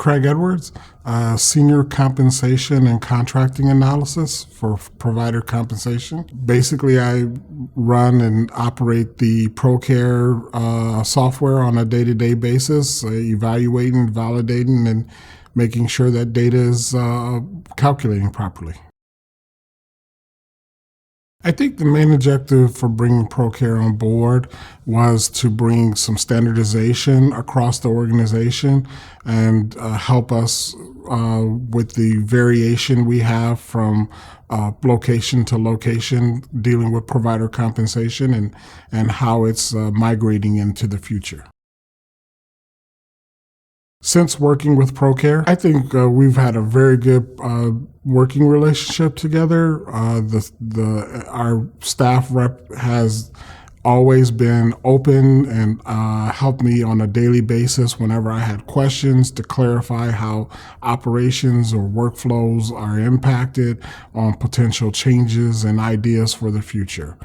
Craig Edwards, Senior Compensation and Contracting Analysis for provider compensation. Basically, I run and operate the ProCARE software on a day-to-day basis, evaluating, validating, and making sure that data is calculating properly. I think the main objective for bringing ProCARE on board was to bring some standardization across the organization and help us with the variation we have from location to location, dealing with provider compensation and how it's migrating into the future. Since working with ProCARE, I think we've had a very good working relationship together. Our staff rep has always been open and helped me on a daily basis whenever I had questions to clarify how operations or workflows are impacted on potential changes and ideas for the future.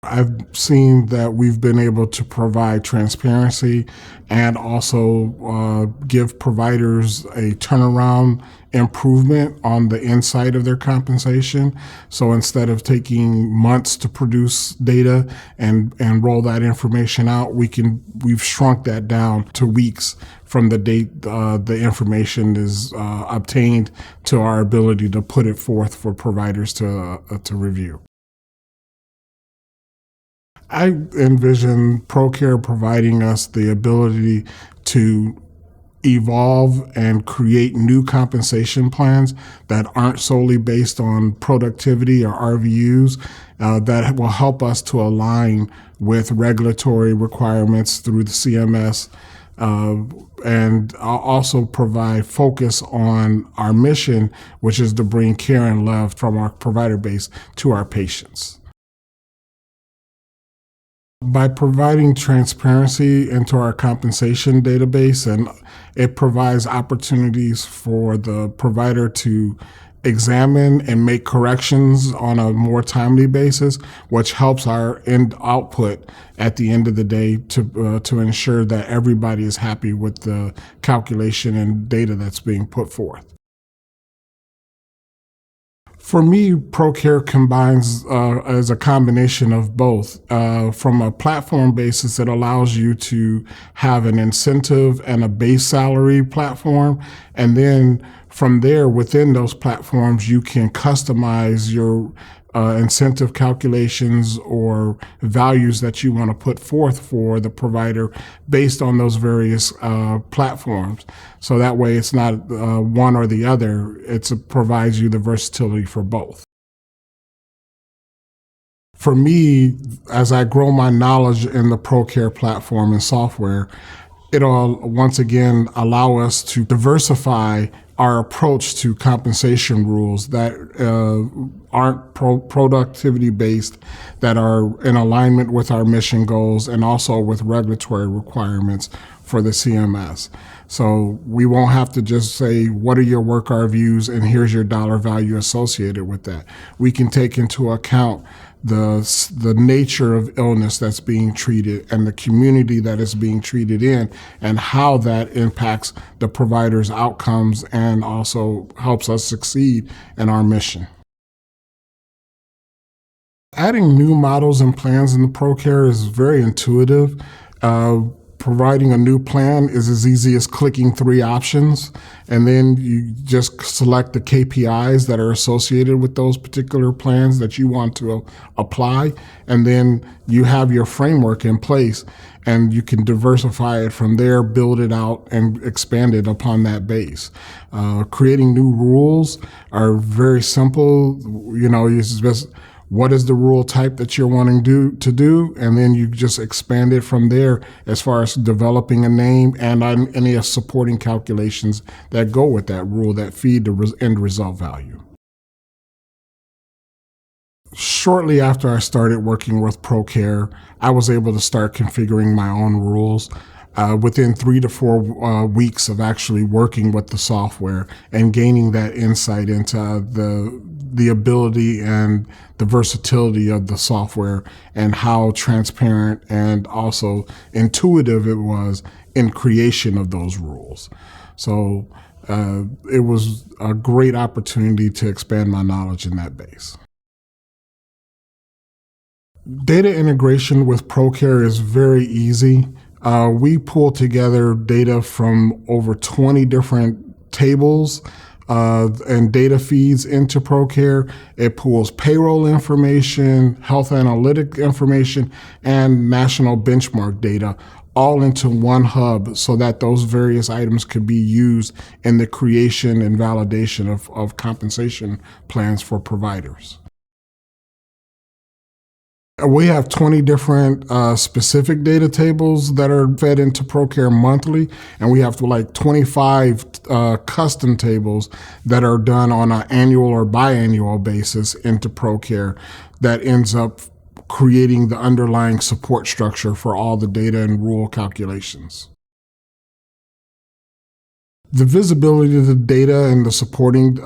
I've seen that we've been able to provide transparency and also give providers a turnaround improvement on the inside of their compensation. So instead of taking months to produce data and roll that information out, we've shrunk that down to weeks from the date the information is obtained to our ability to put it forth for providers to review. I envision ProCARE providing us the ability to evolve and create new compensation plans that aren't solely based on productivity or RVUs, that will help us to align with regulatory requirements through the CMS, and also provide focus on our mission, which is to bring care and love from our provider base to our patients. By providing transparency into our compensation database, and it provides opportunities for the provider to examine and make corrections on a more timely basis, which helps our end output at the end of the day to ensure that everybody is happy with the calculation and data that's being put forth. For me, ProCARE combines as a combination of both. From a platform basis, it allows you to have an incentive and a base salary platform. And then from there, within those platforms, you can customize your incentive calculations or values that you want to put forth for the provider based on those various platforms. So that way it's not one or the other. It provides you the versatility for both. For me, as I grow my knowledge in the ProCARE platform and software, it'll once again allow us to diversify our approach to compensation rules that aren't productivity based, that are in alignment with our mission goals and also with regulatory requirements for the CMS. So we won't have to just say, what are your work RVUs and here's your dollar value associated with that. We can take into account the nature of illness that's being treated and the community that is being treated in and how that impacts the provider's outcomes and also helps us succeed in our mission. Adding new models and plans in the ProCARE is very intuitive. Providing a new plan is as easy as clicking 3 options, and then you just select the KPIs that are associated with those particular plans that you want to apply, and then you have your framework in place, and you can diversify it from there, build it out, and expand it upon that base. Creating new rules are very simple. It's just what is the rule type that you're wanting to do, and then you just expand it from there as far as developing a name and any supporting calculations that go with that rule that feed the end result value. Shortly after I started working with ProCARE, I was able to start configuring my own rules. within 3 to 4 weeks of actually working with the software and gaining that insight into the ability and the versatility of the software and how transparent and also intuitive it was in creation of those rules. So it was a great opportunity to expand my knowledge in that base. Data integration with ProCARE is very easy. We pull together data from over 20 different tables and data feeds into ProCARE. It pulls payroll information, health analytic information, and national benchmark data all into one hub so that those various items could be used in the creation and validation of compensation plans for providers. We have 20 different specific data tables that are fed into ProCARE monthly, and we have 25 custom tables that are done on an annual or biannual basis into ProCARE that ends up creating the underlying support structure for all the data and rule calculations. The visibility of the data and the supporting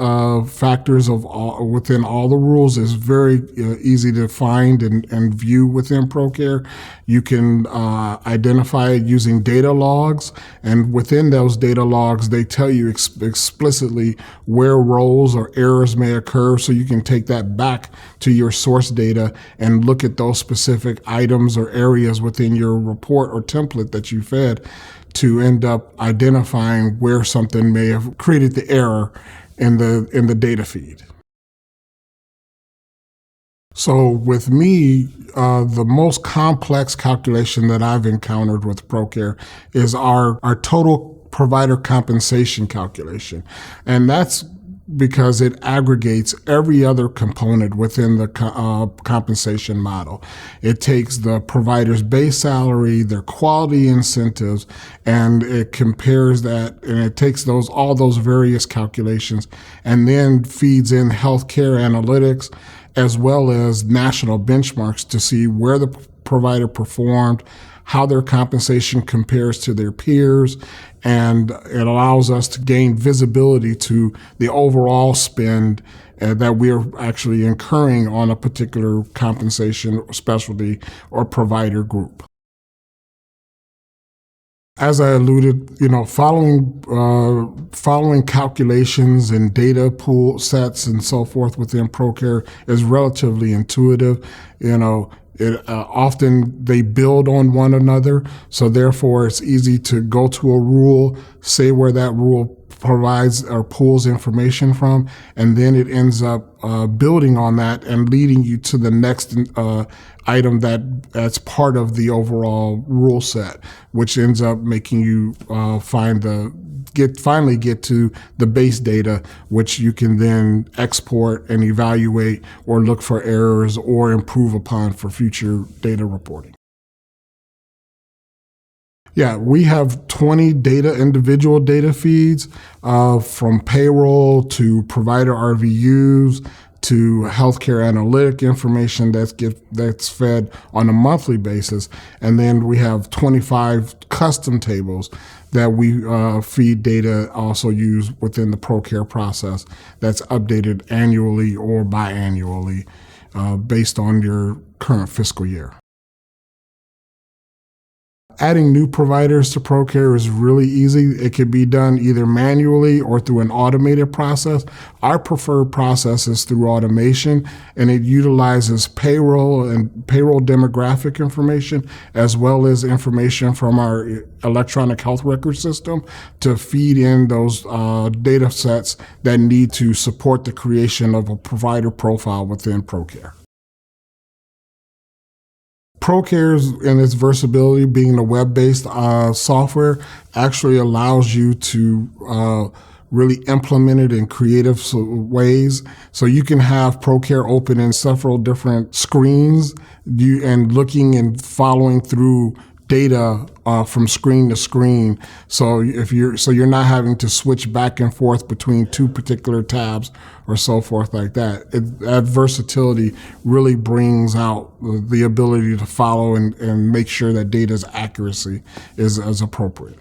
factors within all the rules is very easy to find and view within ProCARE. You can identify it using data logs, and within those data logs, they tell you explicitly where roles or errors may occur, so you can take that back to your source data and look at those specific items or areas within your report or template that you fed to end up identifying where something may have created the error in the data feed. So with me, the most complex calculation that I've encountered with ProCARE is our total provider compensation calculation. And that's because it aggregates every other component within the compensation model. It takes the provider's base salary, their quality incentives, and it compares that, and it takes all those various calculations and then feeds in healthcare analytics as well as national benchmarks to see where the provider performed, how their compensation compares to their peers, and it allows us to gain visibility to the overall spend that we're actually incurring on a particular compensation specialty or provider group. As I alluded, following calculations and data pool sets and so forth within ProCARE is relatively intuitive. Often they build on one another, so therefore it's easy to go to a rule, say where that rule provides or pulls information from, and then it ends up building on that and leading you to the next item that's part of the overall rule set, which ends up making you finally get to the base data, which you can then export and evaluate or look for errors or improve upon for future data reporting. Yeah, we have 20 individual data feeds from payroll to provider RVUs to healthcare analytic information that's fed on a monthly basis. And then we have 25 custom tables that we feed data also use within the ProCARE process that's updated annually or biannually based on your current fiscal year. Adding new providers to ProCARE is really easy. It can be done either manually or through an automated process. Our preferred process is through automation, and it utilizes payroll and payroll demographic information as well as information from our electronic health record system to feed in those data sets that need to support the creation of a provider profile within ProCARE. ProCARE and its versatility, being a web-based software, actually allows you to really implement it in creative ways. So you can have ProCARE open in several different screens and looking and following through data from screen to screen. So you're not having to switch back and forth between two particular tabs or so forth like that. That versatility really brings out the ability to follow and make sure that data's accuracy is as appropriate.